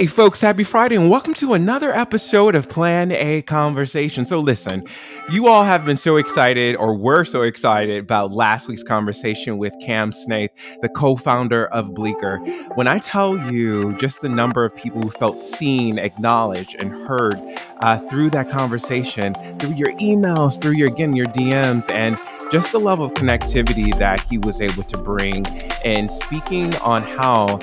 Hey, folks, happy Friday, and welcome to another episode of Plan A Conversation. So, listen, you all have been so excited, or were so excited, about last week's conversation with Cam Snaith, the co founder of Bleecker. When I tell you just the number of people who felt seen, acknowledged, and heard through that conversation, through your emails, through your DMs, and just the level of connectivity that he was able to bring, and speaking on how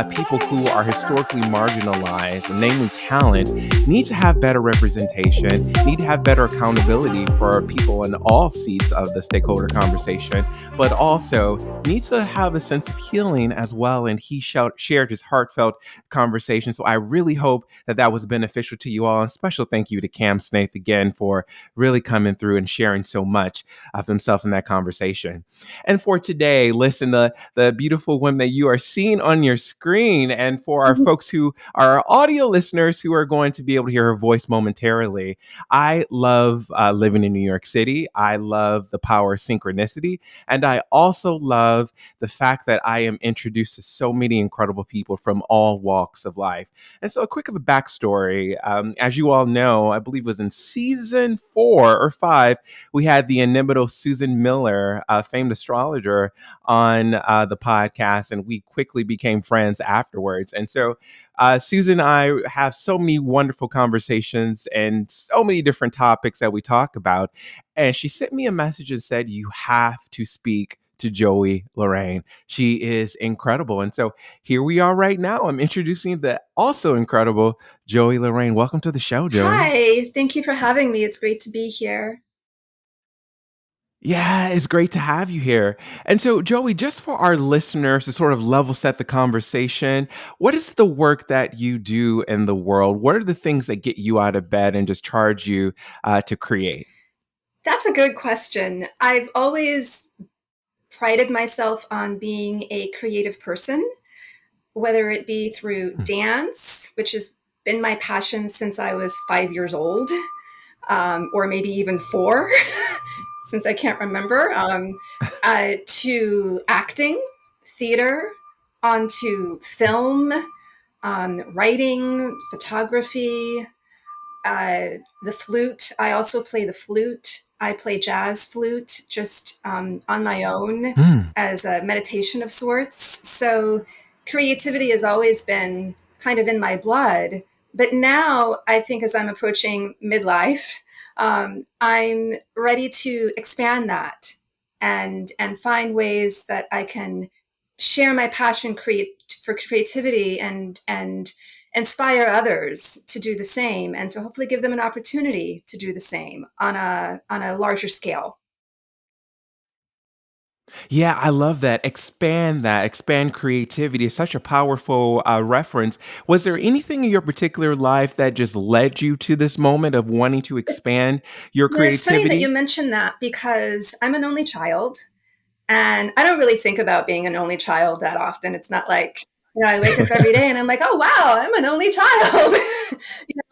people who are historically marginalized, namely talent, need to have better representation, need to have better accountability for people in all seats of the stakeholder conversation, but also need to have a sense of healing as well. And he shared his heartfelt conversation. So I really hope that that was beneficial to you all. And special thank you to Cam Snaith again for really coming through and sharing so much of himself in that conversation. And for today, listen, the beautiful woman that you are seeing on your screen, and for our folks who are audio listeners who are going to be able to hear her voice momentarily, I love living in New York City. I love the power of synchronicity. And I also love the fact that I am introduced to so many incredible people from all walks of life. And so, a quick of a backstory. As you all know, I believe it was in season 4 or 5, we had the inimitable Susan Miller, a famed astrologer, on the podcast, and we quickly became friends afterwards. And so Susan and I have so many wonderful conversations and so many different topics that we talk about. And she sent me a message and said, "You have to speak to Joey Lorraine. She is incredible." And so here we are right now. I'm introducing the also incredible Joey Lorraine. Welcome to the show, Joey. Hi, thank you for having me. It's great to be here. Yeah, it's great to have you here. And so, Joey, just for our listeners to sort of level set the conversation, what is the work that you do in the world? What are the things that get you out of bed and just charge you to create? That's a good question. I've always prided myself on being a creative person, whether it be through Mm. dance, which has been my passion since I was 5 years old, or maybe even four, since I can't remember, to acting, theater, onto film, writing, photography, the flute. I also play the flute. I play jazz flute just on my own Mm. as a meditation of sorts. So creativity has always been kind of in my blood. But now I think as I'm approaching midlife, I'm ready to expand that and find ways that I can share my passion for creativity and inspire others to do the same and to hopefully give them an opportunity to do the same on a larger scale. Yeah, I love that. Expand creativity is such a powerful reference. Was there anything in your particular life that just led you to this moment of wanting to It's, expand your it's funny that you creativity? mentioned that because I'm an only child and I don't really think about being an only child that often. It's not like, I wake up every day and I'm like, oh, wow, I'm an only child.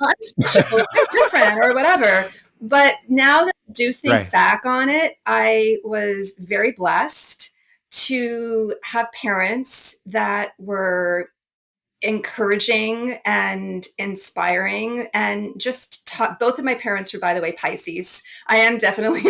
I'm special, I'm different or whatever. But now that I do think Right. back on it, I was very blessed to have parents that were encouraging and inspiring and just taught. Both of my parents were, by the way, Pisces. I am definitely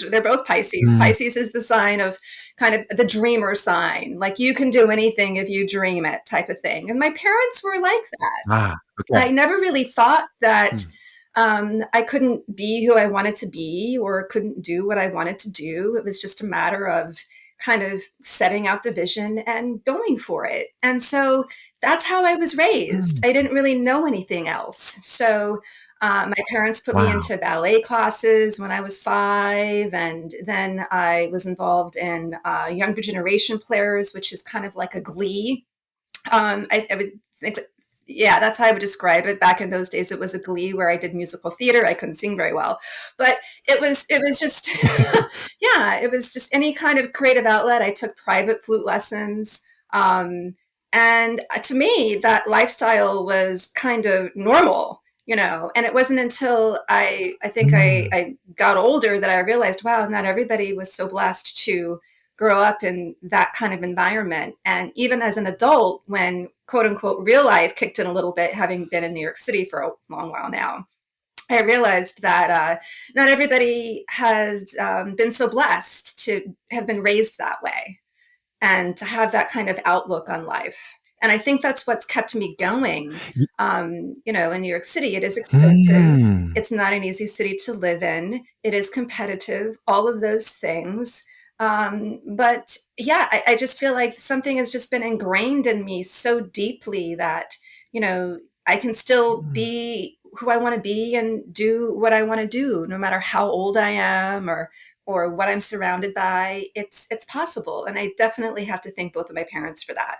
they're both Pisces. Mm. Pisces is the sign of kind of the dreamer sign, like you can do anything if you dream it type of thing. And my parents were like that. Ah, okay. I never really thought that Mm. I couldn't be who I wanted to be or couldn't do what I wanted to do. It was just a matter of kind of setting out the vision and going for it. And so that's how I was raised. Mm. I didn't really know anything else. So my parents put me Wow. into ballet classes when I was 5, and then I was involved in younger generation players, which is kind of like a glee. I would think that, yeah, that's how I would describe it. Back in those days, it was a glee where I did musical theater. I couldn't sing very well, but it was just, yeah, it was just any kind of creative outlet. I took private flute lessons. And to me, that lifestyle was kind of normal, and it wasn't until I think I, Mm. I got older that I realized, wow, not everybody was so blessed to grow up in that kind of environment. And even as an adult, when quote unquote real life kicked in a little bit, having been in New York City for a long while now, I realized that not everybody has been so blessed to have been raised that way and to have that kind of outlook on life. And I think that's what's kept me going. Y- In New York City, it is expensive. Mm. It's not an easy city to live in. It is competitive, all of those things. But yeah, I just feel like something has just been ingrained in me so deeply that, I can still be who I want to be and do what I want to do, no matter how old I am or what I'm surrounded by. It's possible, and I definitely have to thank both of my parents for that.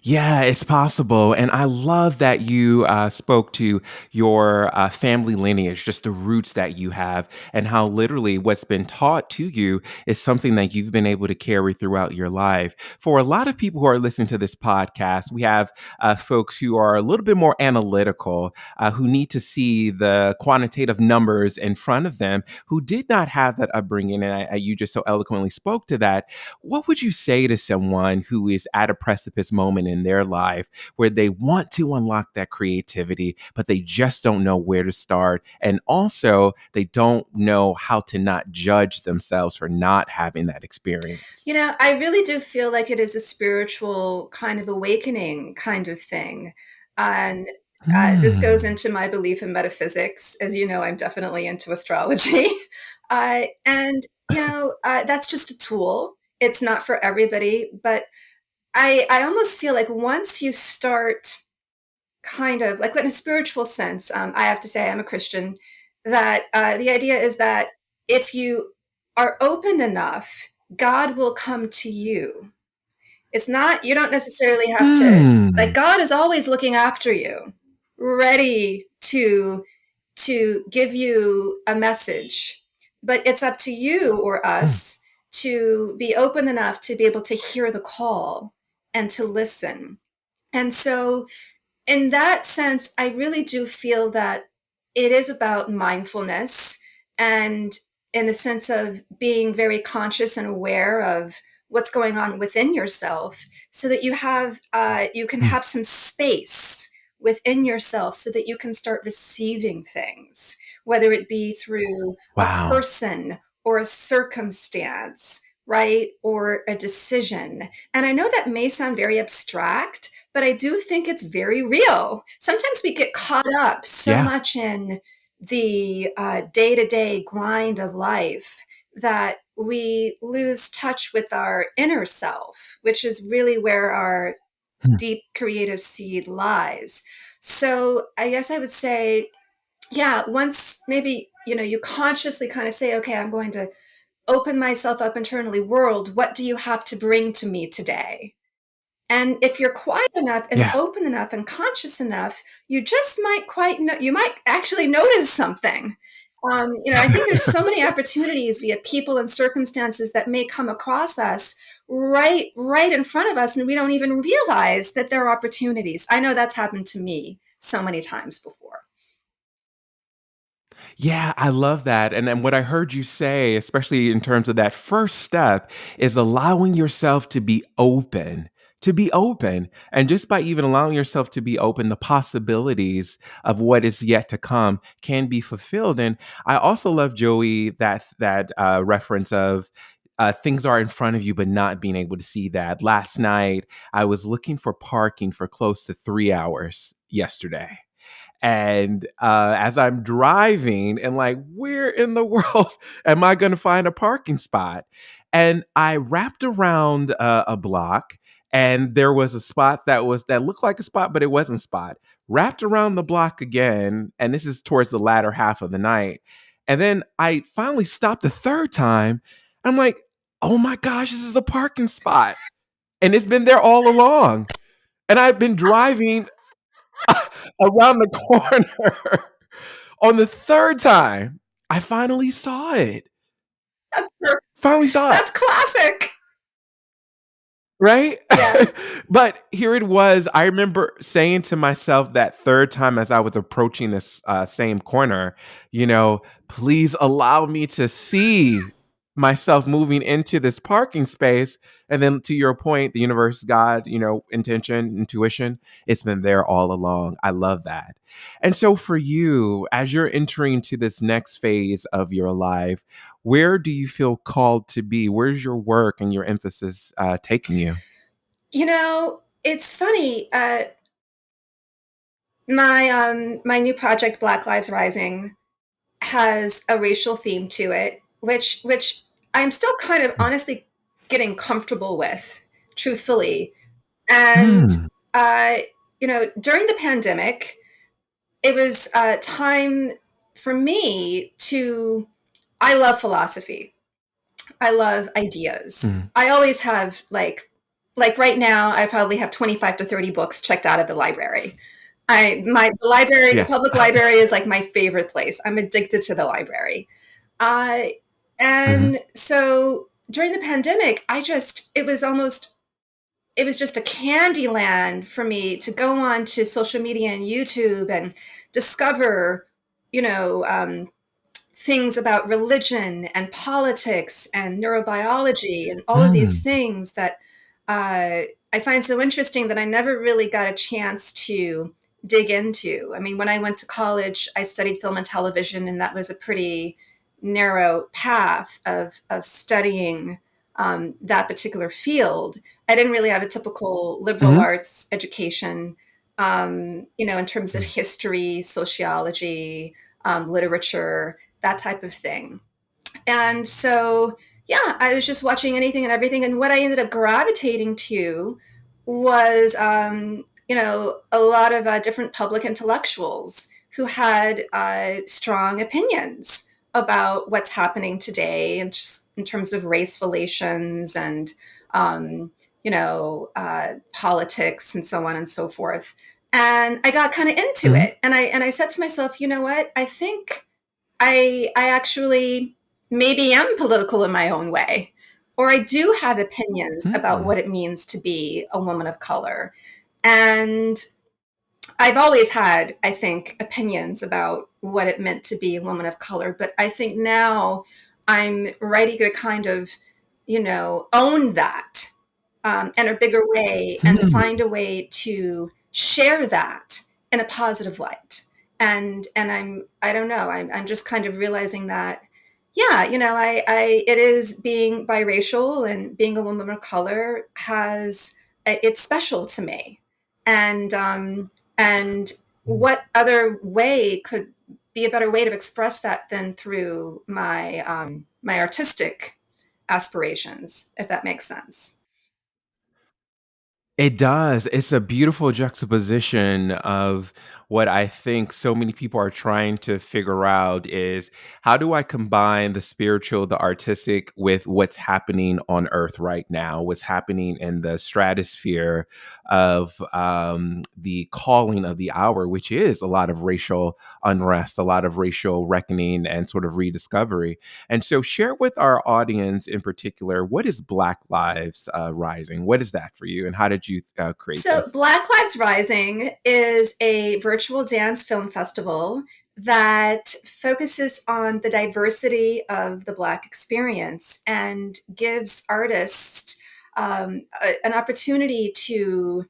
Yeah, it's possible. And I love that you spoke to your family lineage, just the roots that you have, and how literally what's been taught to you is something that you've been able to carry throughout your life. For a lot of people who are listening to this podcast, we have folks who are a little bit more analytical, who need to see the quantitative numbers in front of them, who did not have that upbringing. And you just so eloquently spoke to that. What would you say to someone who is at a precipice moment in their life where they want to unlock that creativity, but they just don't know where to start? And also, they don't know how to not judge themselves for not having that experience. I really do feel like it is a spiritual kind of awakening kind of thing. And this goes Hmm. into my belief in metaphysics. As you know, I'm definitely into astrology. That's just a tool. It's not for everybody, but I almost feel like once you start kind of like in a spiritual sense, I have to say I'm a Christian, that the idea is that if you are open enough, God will come to you. It's not, you don't necessarily have to, like, Hmm. God is always looking after you, ready to give you a message. But it's up to you or Hmm. us to be open enough to be able to hear the call and to listen. And so in that sense, I really do feel that it is about mindfulness and in the sense of being very conscious and aware of what's going on within yourself so that you can Hmm. have some space within yourself so that you can start receiving things, whether it be through a Wow. person or a circumstance, right, or a decision. And I know that may sound very abstract, but I do think it's very real. Sometimes we get caught up so Yeah. much in the day to day grind of life that we lose touch with our inner self, which is really where our Hmm. deep creative seed lies. So I guess I would say, yeah, once maybe, you consciously kind of say, okay, I'm going to open myself up internally. World, what do you have to bring to me today? And if you're quiet enough and Yeah. open enough and conscious enough, you just might you might actually notice something. I think there's so many opportunities via people and circumstances that may come across us right in front of us, and we don't even realize that there are opportunities. I know that's happened to me so many times before. Yeah, I love that. And what I heard you say, especially in terms of that first step, is allowing yourself to be open. To be open. And just by even allowing yourself to be open, the possibilities of what is yet to come can be fulfilled. And I also love, Joey, that reference of things are in front of you, but not being able to see that. Last night, I was looking for parking for close to 3 hours yesterday. And as I'm driving and like, where in the world am I going to find a parking spot? And I wrapped around a block, and there was a spot that looked like a spot, but it wasn't a spot. Wrapped around the block again, and this is towards the latter half of the night. And then I finally stopped the third time. I'm like, oh my gosh, this is a parking spot, and it's been there all along. And I've been driving around the corner. On the third time, I finally saw it. That's perfect. Finally saw it, That's classic. right? Yes. But here it was. I remember saying to myself that third time as I was approaching this same corner, please allow me to see. myself moving into this parking space. And then to your point, the universe, God, intention, intuition, it's been there all along. I love that. And so for you, as you're entering to this next phase of your life, where do you feel called to be? Where's your work and your emphasis taking you? It's funny. My new project, Black Lives Rising, has a racial theme to it, which I'm still kind of honestly getting comfortable with, truthfully. And Mm. uh, during the pandemic, it was time for me to. I love philosophy. I love ideas. Mm. I always have like right now I probably have 25 to 30 books checked out of the library. The library, the Yeah. public library is like my favorite place. I'm addicted to the library. Uh Mhm. and so during the pandemic, it was just a candy land for me to go on to social media and YouTube and discover, you know, um, things about religion and politics and neurobiology and all of these Mm. things that I find so interesting that I never really got a chance to dig into. I mean, when I went to college, I studied film and television, and that was a pretty narrow path of studying that particular field. I didn't really have a typical liberal Mhm. arts education, in terms of Mm. history, sociology, literature, that type of thing. And so, yeah, I was just watching anything and everything. And what I ended up gravitating to was, a lot of different public intellectuals who had strong opinions about what's happening today in terms of race relations and, politics and so on and so forth. And I got kind of into Mhm. it. And I said to myself, you know what? I think I actually maybe am political in my own way, or I do have opinions about Mm. what it means to be a woman of color. And I've always had, I think, opinions about what it meant to be a woman of color, but I think now I'm ready to kind of, own that in a bigger way and Mm. find a way to share that in a positive light. And I don't know, I'm just kind of realizing that, yeah, I it is being biracial and being a woman of color has it's special to me. And Mm. what other way could be a better way to express that than through my artistic aspirations, if that makes sense. It does. It's a beautiful juxtaposition of what I think so many people are trying to figure out is how do I combine the spiritual, the artistic with what's happening on earth right now, what's happening in the stratosphere of the calling of the hour, which is a lot of racial unrest, a lot of racial reckoning and sort of rediscovery. And so, share with our audience in particular, what is Black Lives Rising? What is that for you, and how did you create So, this? Black Lives Rising is a virtual dance film festival that focuses on the diversity of the Black experience and gives artists an opportunity to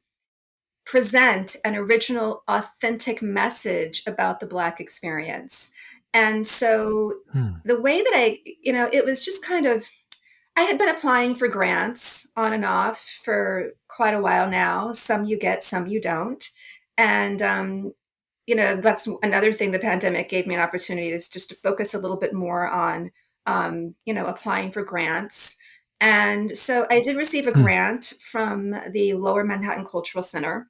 present an original, authentic message about the Black experience. And so, Hmm. the way that it was just kind of I had been applying for grants on and off for quite a while now. Some you get, some you don't. And, that's another thing the pandemic gave me an opportunity is just to focus a little bit more on, applying for grants. And so I did receive a Hmm. grant from the Lower Manhattan Cultural Center.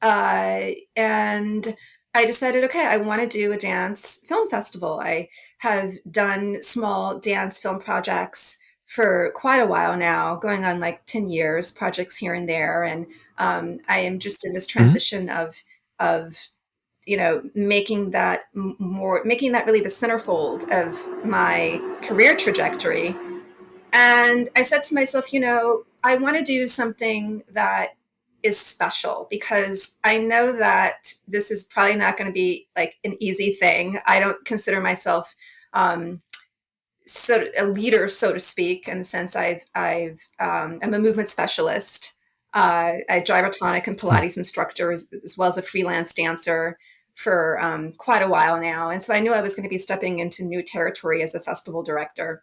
And I decided, okay, I want to do a dance film festival. I have done small dance film projects for quite a while now, going on like 10 years, projects here and there. And I am just in this Mhm. transition of making that really the centerfold of my career trajectory. And I said to myself, I want to do something that is special because I know that this is probably not going to be like an easy thing. I don't consider myself um, a leader, so to speak, in the sense I'm a movement specialist. I drive a tonic and Hmm. Pilates instructor as well as a freelance dancer for quite a while now. And so I knew I was going to be stepping into new territory as a festival director.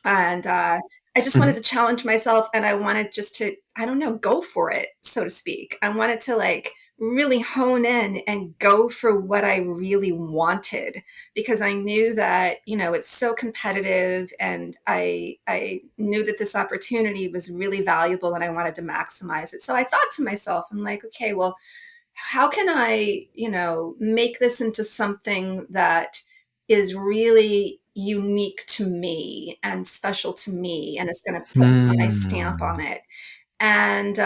And I just wanted Hmm. to challenge myself, and I wanted just to, I don't know, go for it, so to speak. I wanted to like really hone in and go for what I really wanted, because I knew that, it's so competitive, and I knew that this opportunity was really valuable and I wanted to maximize it. So I thought to myself, I'm like, okay, well, how can I, make this into something that is really unique to me and special to me, and it's going to put my stamp on Hmm. it. And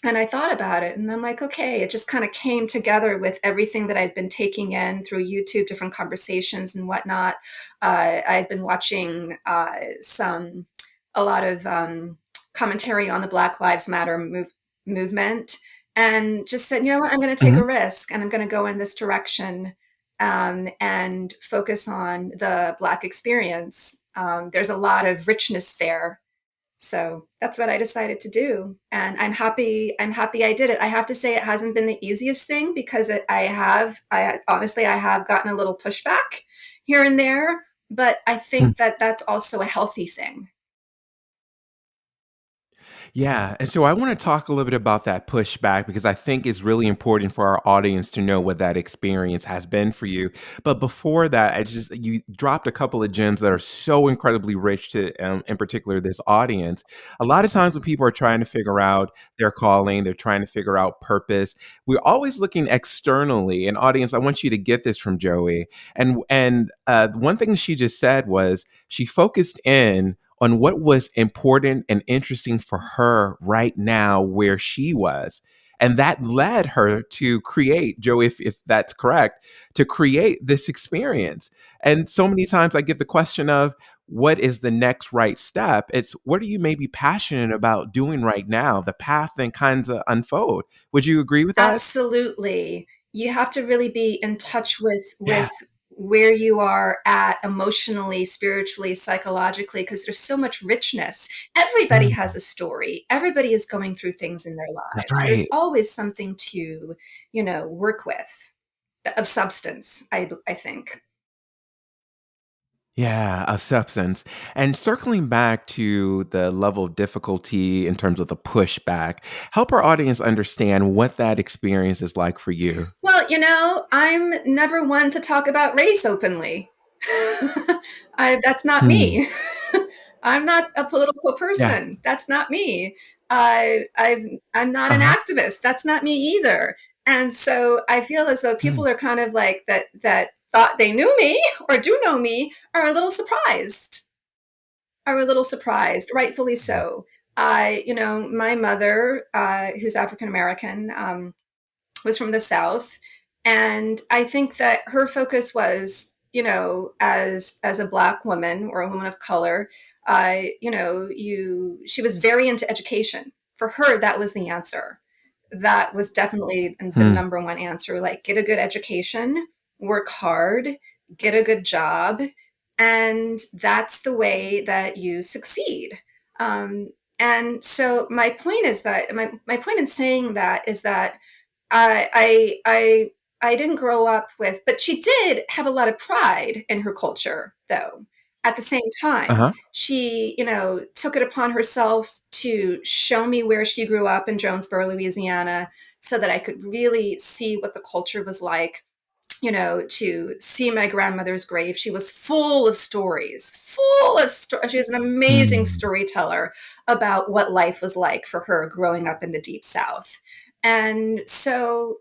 and I thought about it, and I'm like, okay, it just kind of came together with everything that I'd been taking in through YouTube, different conversations and whatnot. I'd been watching a lot of commentary on the Black Lives Matter movement, and just said, you know what, I'm going to take Hmm. a risk and I'm going to go in this direction, and focus on the Black experience. There's a lot of richness there, so that's what I decided to do, and I'm happy. I'm happy I did it. I have to say it hasn't been the easiest thing, because I honestly, I have gotten a little pushback here and there, but I think that that's also a healthy thing. Yeah, and so I want to talk a little bit about that pushback because I think it's really important for our audience to know what that experience has been for you. But before that, you dropped a couple of gems that are so incredibly rich to, in particular, this audience. A lot of times when people are trying to figure out their calling, they're trying to figure out purpose. We're always looking externally. And audience, I want you to get this from Joey. And one thing she just said was she focused in on what was important and interesting for her right now where she was. And that led her to create, Joe, if that's correct, to create this experience. And so many times I get the question of, what is the next right step? It's what are you maybe passionate about doing right now? The path then kinds of unfold. Would you agree with that? Absolutely. You have to really be in touch Yeah. with where you are at emotionally, spiritually, psychologically, because there's so much richness. Everybody Mm, has a story. Everybody is going through things in their that's lives. There's right. always something to, work with, of substance, I think. Yeah, of substance. And circling back to the level of difficulty in terms of the pushback, help our audience understand what that experience is like for you. Well, I'm never one to talk about race openly. That's not Hmm. me. I'm not a political Yeah. person. That's not me. I'm not an Uh-huh. activist. That's not me either. And so I feel as though Hmm. people are kind of like that thought they knew me or do know me are a little surprised. Are a little surprised, rightfully so. My mother, who's African American, was from the South, and I think that her focus was, as a Black woman or a woman of color, you she was very into education. For her, that was the answer. That was definitely the Hmm. number one answer. Like, get a good education, work hard, get a good job, and that's the way that you succeed. Um, and so my point is that my point in saying that is that I I I I didn't grow up with, but she did have a lot of pride in her culture, though. At the same time, Uh-huh. she, took it upon herself to show me where she grew up in Jonesboro, Louisiana, so that I could really see what the culture was like, to see my grandmother's grave. She was full of stories, full of stories. She was an amazing Hmm. storyteller about what life was like for her growing up in the Deep South. And so,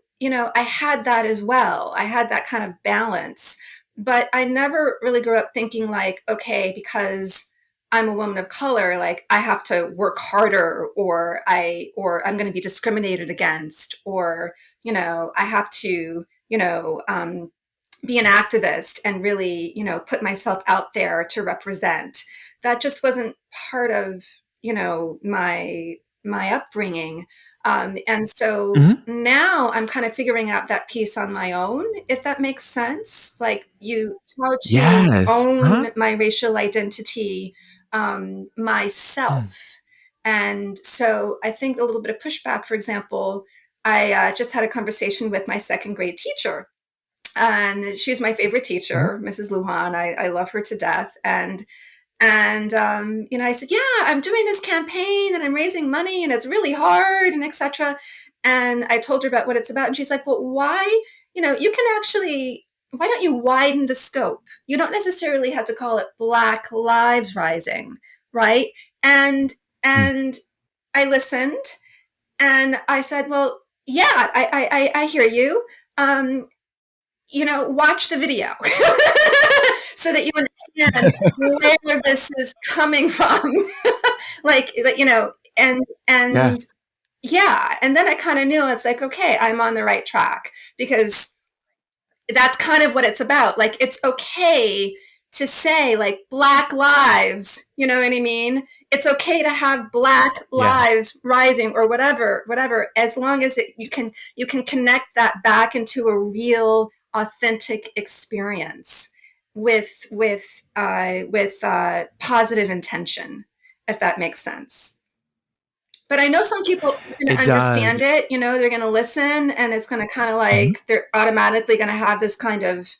I had that as well. I had that kind of balance, but I never really grew up thinking like, okay, because I'm a woman of color, like I have to work harder, or I'm going to be discriminated against, or, I have to, be an activist and really, put myself out there to represent. That just wasn't part of, my my upbringing. And so Mhm. now I'm kind of figuring out that piece on my own, if that makes sense. Like how to Yes. Huh? own my racial identity, Mm. myself. And so I think a little bit of pushback, for example, I just had a conversation with my second grade teacher, and she's my favorite Mhm. teacher, Mrs. Lujan. I love her to death. And I said, yeah, I'm doing this campaign and I'm raising money and it's really hard and etc. And I told her about what it's about, and she's like, well, why? You can actually. Why don't you widen the scope? You don't necessarily have to call it Black Lives Rising, right? And Mm. and I listened, and I said, well, yeah, I hear you. Um, watch the video so that you understand where this is coming from. And Yes. yeah, and then I kind of knew it's like, okay, I'm on the right track, because that's kind of what it's about. Like, it's okay to say, like, Black lives, you know what I mean? It's okay to have Black Yes. lives rising, or whatever, as long as you can connect that back into a real, authentic experience with positive intention, if that makes sense. But I know some people are going to It does. understand it. They're going to listen, and it's going to kind of Mhm. like they're automatically going to have this kind of,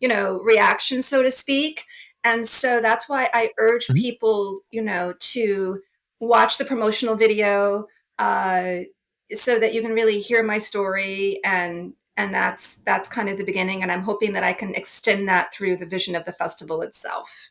reaction, so to speak. And so that's why I urge Mhm. people, to watch the promotional video, uh, so that you can really hear my story. And that's kind of the beginning. And I'm hoping that I can extend that through the vision of the festival itself.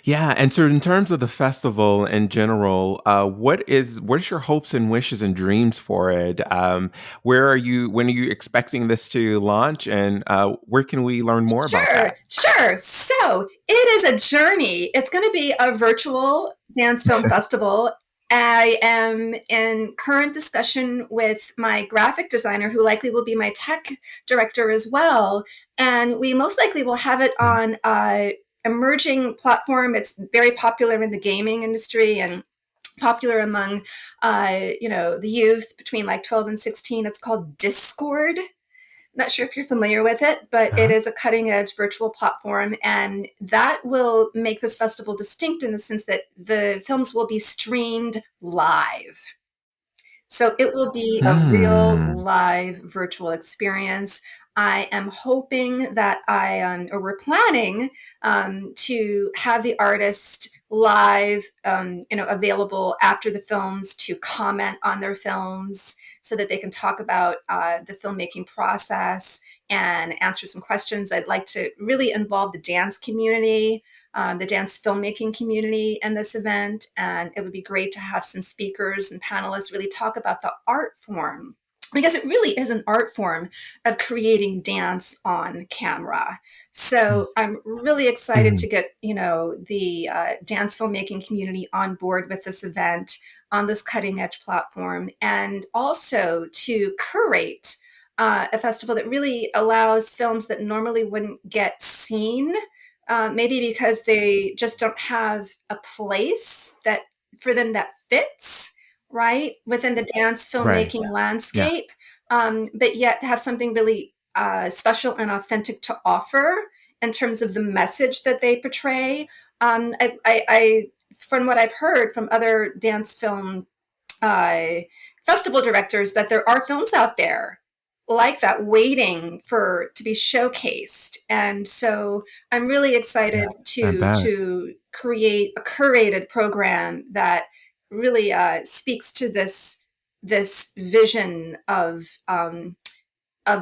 Yeah, and so in terms of the festival in general, what is your hopes and wishes and dreams for it? When are you expecting this to launch, and where can we learn more about Sure, that? sure. So it is a journey. It's going to be a virtual dance film festival. I am in current discussion with my graphic designer, who likely will be my tech director as well. And we most likely will have it Mhm. on a emerging platform. It's very popular in the gaming industry and popular among, the youth between like 12 and 16. It's called Discord. Not sure if you're familiar with it, but it Uh-huh. is a cutting edge virtual platform. And that will make this festival distinct in the sense that the films will be streamed live. So it will be a real Hmm. live virtual experience. I am hoping that or we're planning, to have the artist live, available after the films to comment on their films, so that they can talk about the filmmaking process and answer some questions. I'd like to really involve the dance community, the dance filmmaking community in this event. And it would be great to have some speakers and panelists really talk about the art form, because it really is an art form of creating dance on camera. So I'm really excited Mhm. to get, the dance filmmaking community on board with this event on this cutting edge platform, and also to curate a festival that really allows films that normally wouldn't get seen, maybe because they just don't have a place that for them that fits right within the dance Right. filmmaking Yeah. landscape, but yet have something really special and authentic to offer in terms of the message that they portray. From what I've heard from other dance film uh, festival directors, that there are films out there like that waiting for to be showcased. And so I'm really Yeah. excited I to bet. to create a curated program that really speaks to this vision of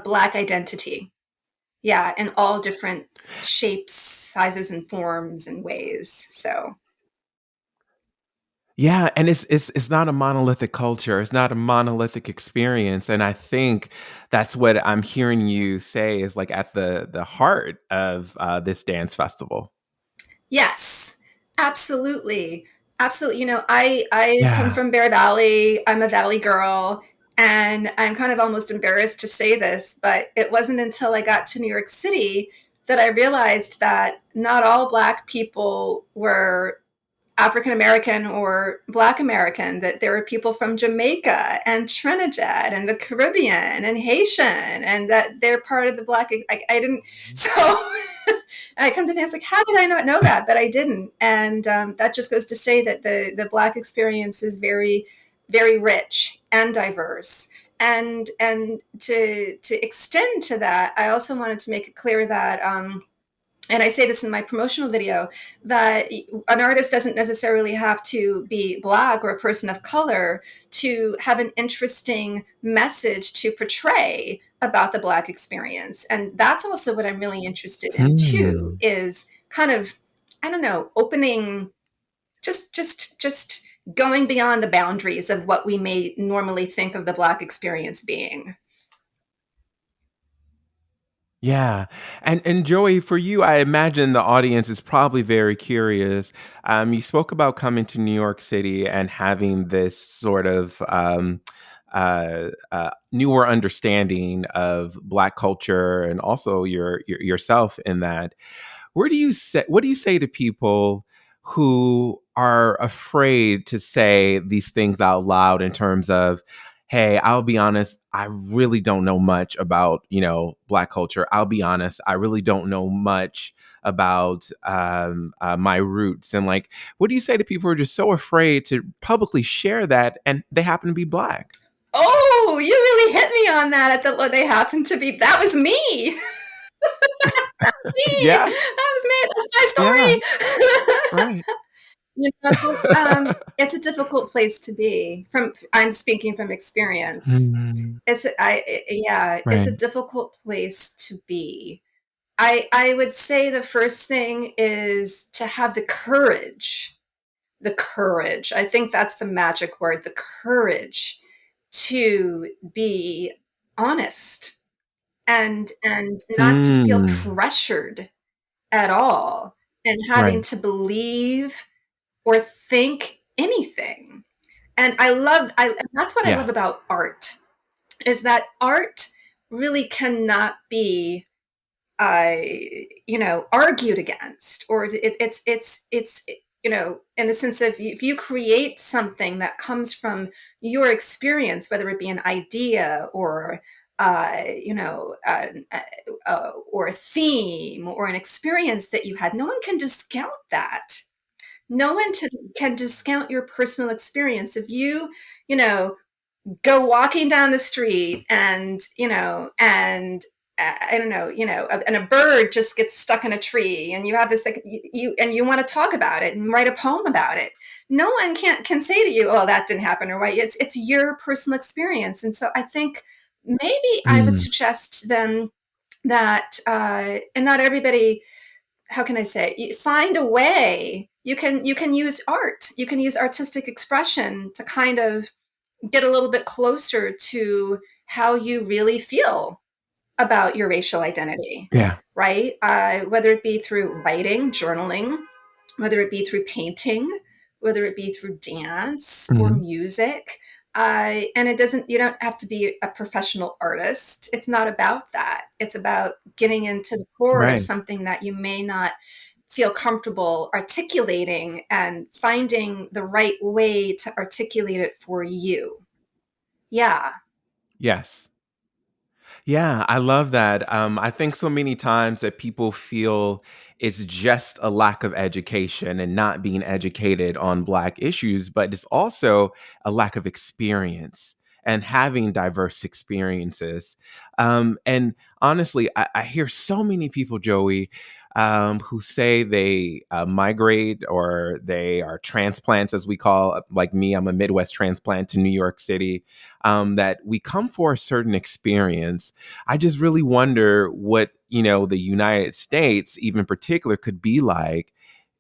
Black identity. Yeah, in all different shapes, sizes, and forms and ways. So Yeah, and it's not a monolithic culture. It's not a monolithic experience, and I think that's what I'm hearing you say is like at the heart of this dance festival. yes, absolutely. Absolutely. I come Yeah. from Bear Valley. I'm a Valley girl. And I'm kind of almost embarrassed to say this, but it wasn't until I got to New York City that I realized that not all Black people were African American or Black American, that there are people from Jamaica and Trinidad and the Caribbean and Haitian, and that they're part of the Black. I didn't, so I come to think, it's like, how did I not know that? But I didn't, and that just goes to say that the Black experience is very, very rich and diverse. And to extend to that, I also wanted to make it clear that and I say this in my promotional video, that an artist doesn't necessarily have to be Black or a person of color to have an interesting message to portray about the Black experience. And that's also what I'm really interested in too, Mm. is kind of, I don't know, opening, just going beyond the boundaries of what we may normally think of the Black experience being. Yeah. And Joey, for you, I imagine the audience is probably very curious. You spoke about coming to New York City and having this sort of newer understanding of Black culture and also yourself in that. Where do you say what do you say to people who are afraid to say these things out loud in terms of, hey, I'll be honest, I really don't know much about, Black culture. I'll be honest, I really don't know much about my roots. And like, what do you say to people who are just so afraid to publicly share that and they happen to be Black? Oh, you really hit me on that at the, they happen to be, that was me. Me. Yeah, That was me. That's yeah, my story. right. It's a difficult place to be. From, I'm speaking from experience. Hmm. Yeah, it's a Right. difficult place to be. I would say the first thing is to have the courage. The courage. I think that's the magic word. The courage to be honest and not to feel Mm, pressured at all, and having right. to believe or think anything. And I love, and that's what I Yeah. love about art, is that art really cannot be, uh, argued against, or it's, in the sense of, if you create something that comes from your experience, whether it be an idea or or a theme or an experience that you had, no one can discount that. No one can discount your personal experience. If you know, go walking down the street and, and I don't know, and a bird just gets stuck in a tree, and you have this, like, and you want to talk about it and write a poem about it. No one can say to you, "Oh, that didn't happen," or "Why?" It's your personal experience. And so I think maybe I would Mm, suggest then that, and not everybody, how can I say, find a way. You can use art. You can use artistic expression to kind of get a little bit closer to how you really feel about your racial identity, yeah. right? Whether it be through writing, journaling, whether it be through painting, whether it be through dance or Mhm. music. And it doesn't, you don't have to be a professional artist. It's not about that. It's about getting into the core of Right. something that you may not feel comfortable articulating, and finding the right way to articulate it for you. Yeah, Yes. Yeah, I love that. I think so many times that people feel it's just a lack of education and not being educated on Black issues, but it's also a lack of experience and having diverse experiences. And honestly, I hear so many people, Joey, who say they migrate or they are transplants, as we call, like me, I'm a Midwest transplant to New York City, that we come for a certain experience. I just really wonder what, the United States, even in particular, could be like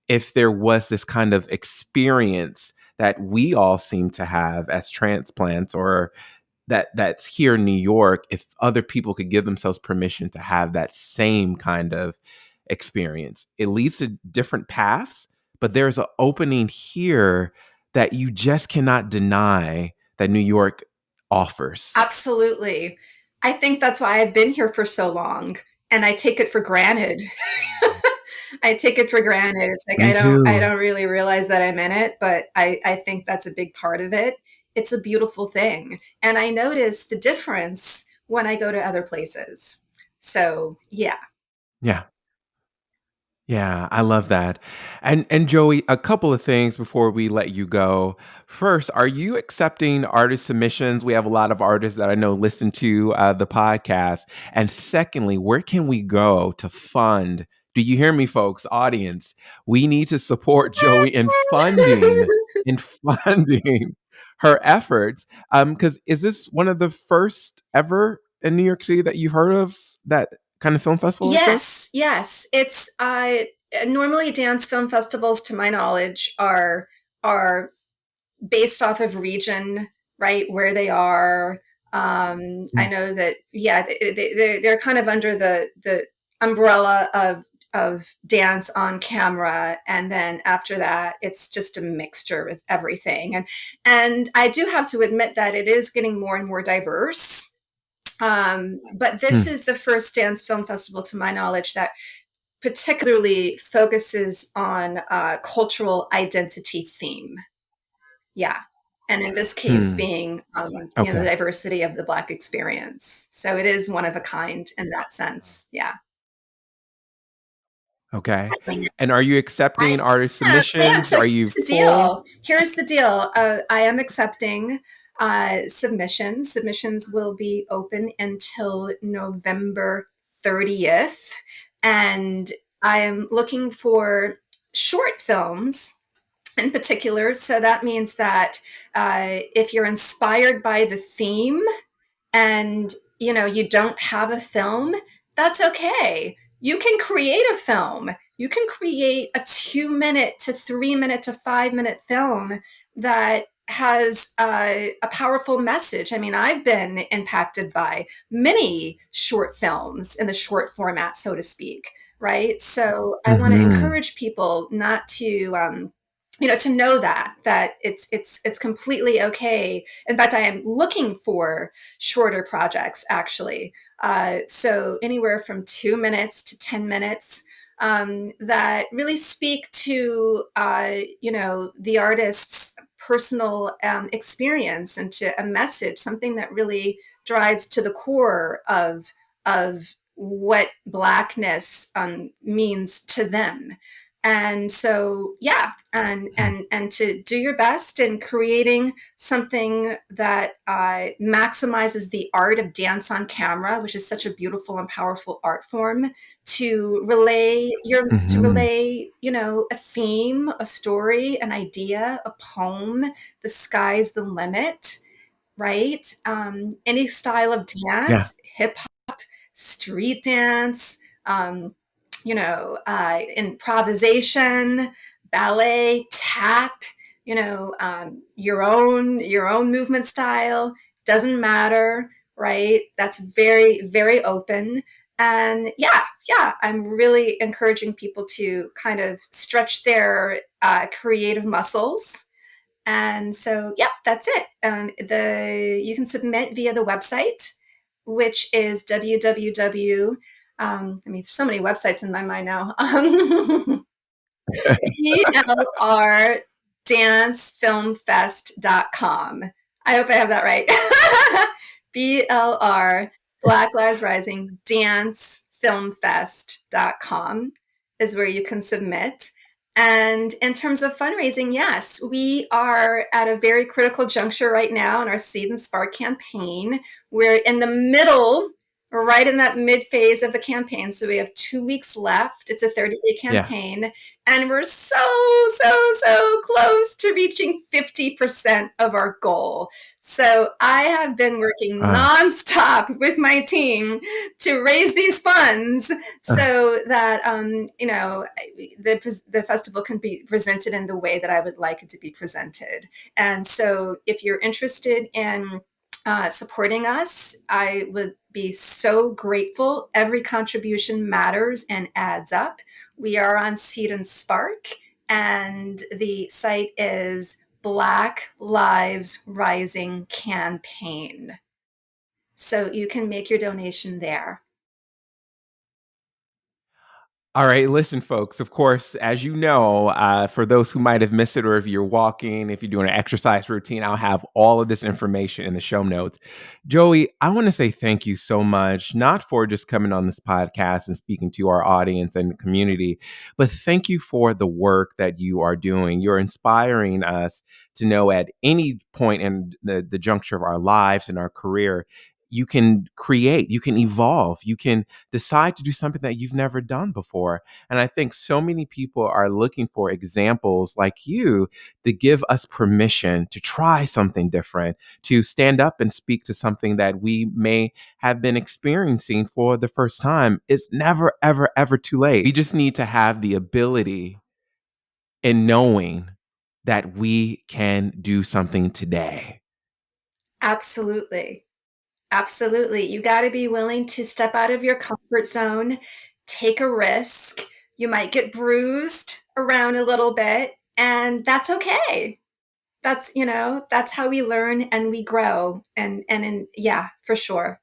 if there was this kind of experience that we all seem to have as transplants, or that's here in New York, if other people could give themselves permission to have that same kind of experience. It leads to different paths, but there's an opening here that you just cannot deny that New York offers. absolutely. I think that's why I've been here for so long, and I take it for granted. I take it for granted. It's like Me I too. don't really realize that I'm in it, but I think that's a big part of it. It's a beautiful thing. And I notice the difference when I go to other places. So yeah. Yeah. Yeah, I love that. And Joey, a couple of things before we let you go. First, are you accepting artist submissions? We have a lot of artists that I know listen to the podcast. And secondly, where can we go to fund? Do you hear me, folks? Audience, we need to support Joey in funding her efforts. Because is this one of the first ever in New York City that you've heard of that kind of film festival like this? Yes, yes. It's normally dance film festivals, to my knowledge, are based off of region, right, where they are. I know that, yeah, they're kind of under the umbrella of dance on camera, and then after that, it's just a mixture of everything. And I do have to admit that it is getting more and more diverse. But this Mm, is the first dance film festival, to my knowledge, that particularly focuses on cultural identity theme. Yeah. And in this case, mm. being, the Okay. diversity of the Black experience. So it is one of a kind in that sense. Yeah. Okay. And are you accepting artist I am. submissions? So Are you here's the full? deal. Here's the deal. I am accepting submissions. Submissions will be open until November 30th. And I am looking for short films in particular. So that means that if you're inspired by the theme and you don't have a film, that's okay. You can create a film. You can create a 2 minute to 3 minute to 5 minute film that has a powerful message. I mean, I've been impacted by many short films in the short format, so to speak, right? So I want to Hmm. encourage people not to to know that it's completely okay. In fact, I am looking for shorter projects, actually. So anywhere from 2 minutes to 10 minutes, that really speak to the artist's personal experience and to a message, something that really drives to the core of what Blackness means to them. And so, yeah, and to do your best in creating something that maximizes the art of dance on camera, which is such a beautiful and powerful art form, to Hmm. relay, a theme, a story, an idea, a poem. The sky's the limit, right? Any style of Yeah. dance, hip street dance, improvisation, ballet, tap, your own movement style doesn't matter, right? That's very, very open. And yeah, yeah, I'm really encouraging people to kind of stretch their creative muscles. And so, yeah, that's it. The You can submit via the website, which is www. I mean, so many websites in my mind now. blrdancefilmfest.com. I hope I have that right. BLR, Black Lives Rising dancefilmfest.com is where you can submit. And in terms of fundraising, yes, we are at a very critical juncture right now in our Seed and Spark campaign. We're in the middle, we're right in that mid phase of the campaign. So we have 2 weeks left. It's a 30-day Yeah. campaign. And we're so close to reaching 50% of our goal. So I have been working Uh, nonstop with my team to raise these funds uh, so that the festival can be presented in the way that I would like it to be presented. And so, if you're interested in supporting us, I would be so grateful. Every contribution matters and adds up. We are on Seed and Spark, and the site is Black Lives Rising Campaign. So you can make your donation there. All right, listen, folks. Of course, as you know, for those who might have missed it, or if you're walking, if you're doing an exercise routine, I'll have all of this information in the show notes. Joey, I want to say thank you so much, not for just coming on this podcast and speaking to our audience and community, but thank you for the work that you are doing. You're inspiring us to know at any point in the juncture of our lives and our career, you can create, you can evolve, you can decide to do something that you've never done before. And I think so many people are looking for examples like you to give us permission to try something different, to stand up and speak to something that we may have been experiencing for the first time. It's never, ever, ever too late. We just need to have the ability in knowing that we can do something today. Absolutely. Absolutely. You got to be willing to step out of your comfort zone, take a risk. You might get bruised around a little bit, and that's okay. That's how we learn and we grow. Yeah, for sure.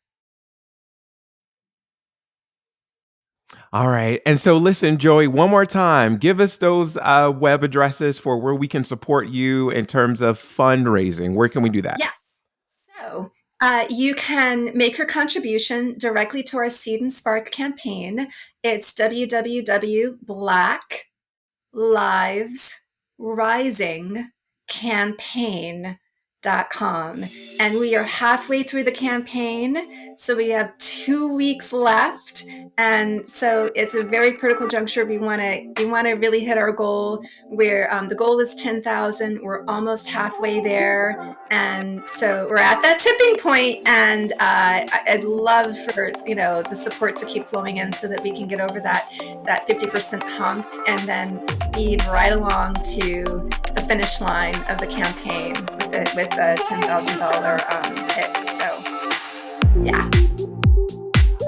All right. And so, listen, Joey, one more time, give us those web addresses for where we can support you in terms of fundraising. Where can we do that? Yes. So you can make your contribution directly to our Seed and Spark campaign. It's www.blacklivesrisingcampaign.com. And we are halfway through the campaign. So we have 2 weeks left. And so it's a very critical juncture. We want to really hit our goal where the goal is 10,000. We're almost halfway there. And so we're at that tipping point, and I'd love for the support to keep flowing in so that we can get over that 50% hump and then speed right along to the finish line of the campaign with a $10,000 hit. So yeah.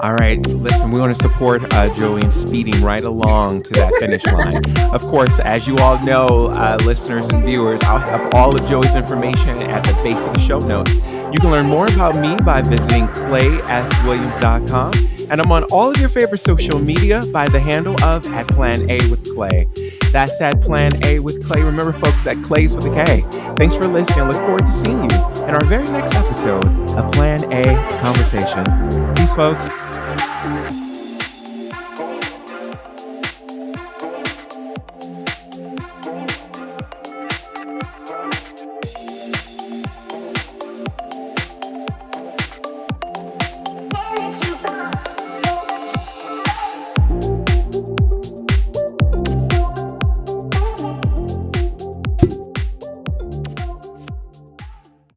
All right, listen, we want to support Joey in speeding right along to that finish line. Of course, as you all know, listeners and viewers, I'll have all of Joey's information at the base of the show notes. You can learn more about me by visiting clayswilliams.com. And I'm on all of your favorite social media by the handle of @PlanA with Clay. That's @PlanA with Clay. Remember, folks, that Clay's with a K. Thanks for listening. I look forward to seeing you in our very next episode of Plan A Conversations. Peace, folks.